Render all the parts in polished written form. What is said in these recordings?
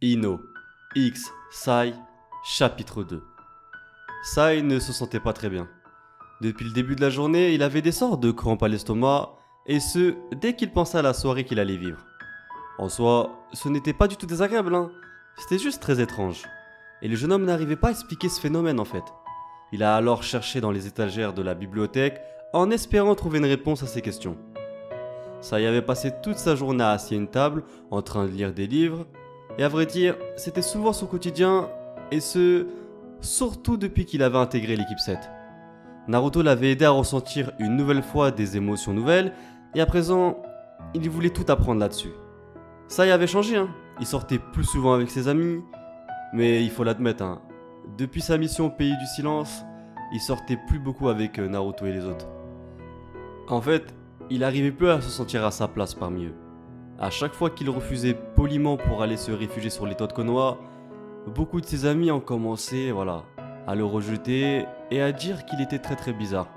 Ino, X, Sai, chapitre 2. Sai ne se sentait pas très bien. Depuis le début de la journée, il avait des sortes de crampes à l'estomac, et ce, dès qu'il pensait à la soirée qu'il allait vivre. En soi, ce n'était pas du tout désagréable, hein. C'était juste très étrange. Et le jeune homme n'arrivait pas à expliquer ce phénomène en fait. Il a alors cherché dans les étagères de la bibliothèque en espérant trouver une réponse à ses questions. Sai avait passé toute sa journée assis à une table, en train de lire des livres, et à vrai dire, c'était souvent son quotidien, et ce, surtout depuis qu'il avait intégré l'équipe 7. Naruto l'avait aidé à ressentir une nouvelle fois des émotions nouvelles, et à présent, il voulait tout apprendre là-dessus. Sai avait changé, hein. Il sortait plus souvent avec ses amis, mais il faut l'admettre, hein. Depuis sa mission au pays du silence, il sortait plus beaucoup avec Naruto et les autres. En fait, il arrivait peu à se sentir à sa place parmi eux. À chaque fois qu'il refusait poliment pour aller se réfugier sur les toits de Konoha, beaucoup de ses amis ont commencé, à le rejeter et à dire qu'il était très bizarre.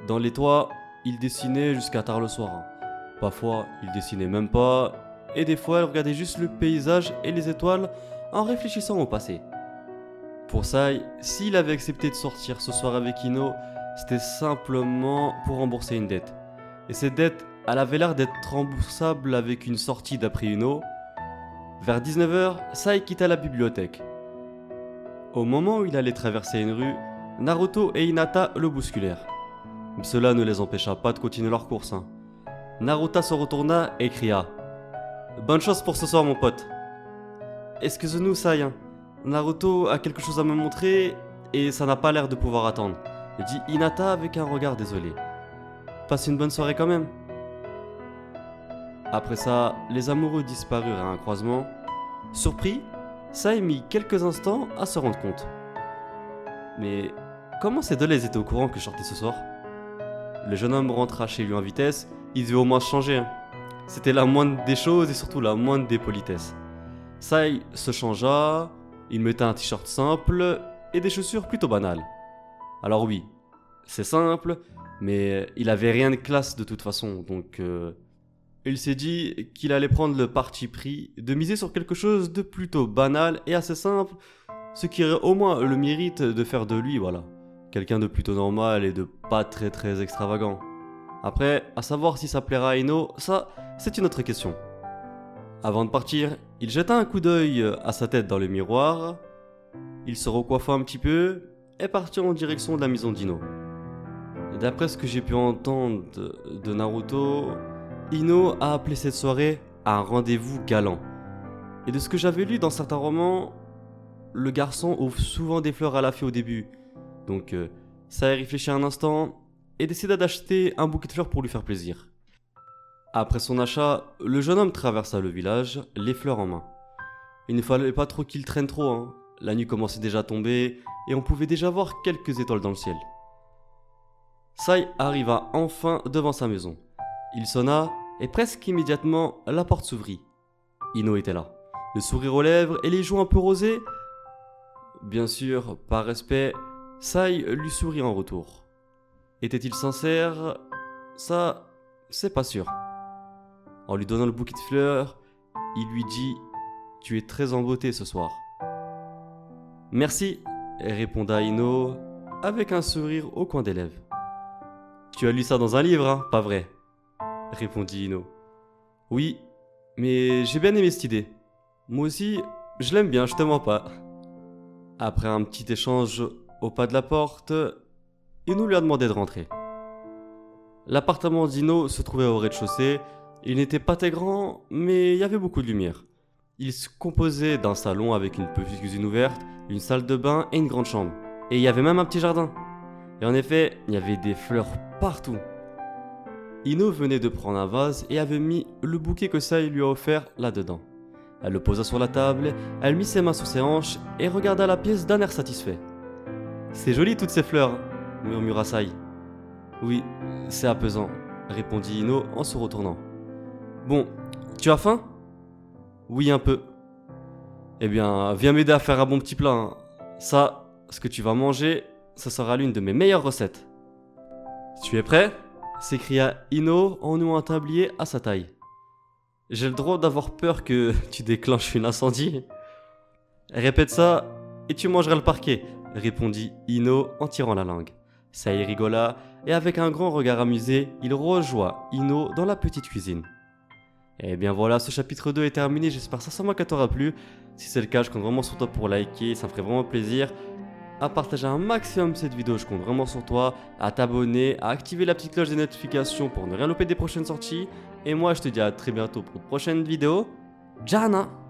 Dans les toits, il dessinait jusqu'à tard le soir, hein. Parfois, il dessinait même pas, et des fois, il regardait juste le paysage et les étoiles en réfléchissant au passé. Pour Sai, s'il avait accepté de sortir ce soir avec Ino, c'était simplement pour rembourser une dette. Et cette dette, elle avait l'air d'être remboursable avec une sortie d'après Ino. Vers 19h, Sai quitta la bibliothèque. Au moment où il allait traverser une rue, Naruto et Hinata le bousculèrent. Mais cela ne les empêcha pas de continuer leur course, hein. Naruto se retourna et cria « Bonne chance pour ce soir mon pote !»« Excuse-nous Sai, hein. Naruto a quelque chose à me montrer et ça n'a pas l'air de pouvoir attendre », dit Hinata avec un regard désolé. « Passe une bonne soirée quand même !» Après ça, les amoureux disparurent à un croisement. Surpris, Sai mit quelques instants à se rendre compte. Mais comment ces deux étaient au courant que je sortais ce soir? Le jeune homme rentra chez lui en vitesse, il devait au moins se changer, hein. C'était la moindre des choses et surtout la moindre des politesses. Sai se changea, il mettait un t-shirt simple et des chaussures plutôt banales. Alors oui, c'est simple, mais il avait rien de classe de toute façon, donc il s'est dit qu'il allait prendre le parti pris de miser sur quelque chose de plutôt banal et assez simple, ce qui aurait au moins le mérite de faire de lui, quelqu'un de plutôt normal et de pas très extravagant. Après, à savoir si ça plaira à Ino, ça, c'est une autre question. Avant de partir, il jeta un coup d'œil à sa tête dans le miroir, il se recoiffa un petit peu et partit en direction de la maison d'Ino. D'après ce que j'ai pu entendre de Naruto, Ino a appelé cette soirée un rendez-vous galant. Et de ce que j'avais lu dans certains romans, le garçon offre souvent des fleurs à la fille au début. Donc ça a réfléchi un instant et décida d'acheter un bouquet de fleurs pour lui faire plaisir. Après son achat, le jeune homme traversa le village, les fleurs en main. Il ne fallait pas trop qu'il traîne trop, hein. La nuit commençait déjà à tomber et on pouvait déjà voir quelques étoiles dans le ciel. Sai arriva enfin devant sa maison. Il sonna et presque immédiatement la porte s'ouvrit. Ino était là, le sourire aux lèvres et les joues un peu rosées. Bien sûr, par respect, Sai lui sourit en retour. Était-il sincère? Ça, c'est pas sûr. En lui donnant le bouquet de fleurs, il lui dit « Tu es très en beauté ce soir ». « Merci », répondit Ino avec un sourire au coin des lèvres. « Tu as lu ça dans un livre, hein, pas vrai ?» répondit Ino. « Oui, mais j'ai bien aimé cette idée. Moi aussi, je l'aime bien, je te mens pas. » Après un petit échange au pas de la porte, Ino lui a demandé de rentrer. L'appartement d'Ino se trouvait au rez-de-chaussée. Il n'était pas très grand, mais il y avait beaucoup de lumière. Il se composait d'un salon avec une petite cuisine ouverte, une salle de bain et une grande chambre. Et il y avait même un petit jardin. Et en effet, il y avait des fleurs partout. Ino venait de prendre un vase et avait mis le bouquet que Sai lui a offert là-dedans. Elle le posa sur la table, elle mit ses mains sur ses hanches et regarda la pièce d'un air satisfait. « C'est joli toutes ces fleurs », murmura Sai. « Oui, c'est apaisant », répondit Ino en se retournant. « Bon, tu as faim ?»« Oui, un peu. »« Eh bien, viens m'aider à faire un bon petit plat, hein. Ça, ce que tu vas manger, ça sera l'une de mes meilleures recettes. »« Tu es prêt ?» s'écria Ino en nouant un tablier à sa taille. J'ai le droit d'avoir peur que tu déclenches une incendie? Répète ça et tu mangeras le parquet, répondit Ino en tirant la langue. Saï rigola et avec un grand regard amusé, il rejoint Ino dans la petite cuisine. Et bien voilà, ce chapitre 2 est terminé, j'espère sincèrement qu'elle t'aura plu. Si c'est le cas, je compte vraiment sur toi pour liker, ça me ferait vraiment plaisir. À partager un maximum cette vidéo, je compte vraiment sur toi, à t'abonner, à activer la petite cloche des notifications pour ne rien louper des prochaines sorties. Et moi je te dis à très bientôt pour une prochaine vidéo. Jana!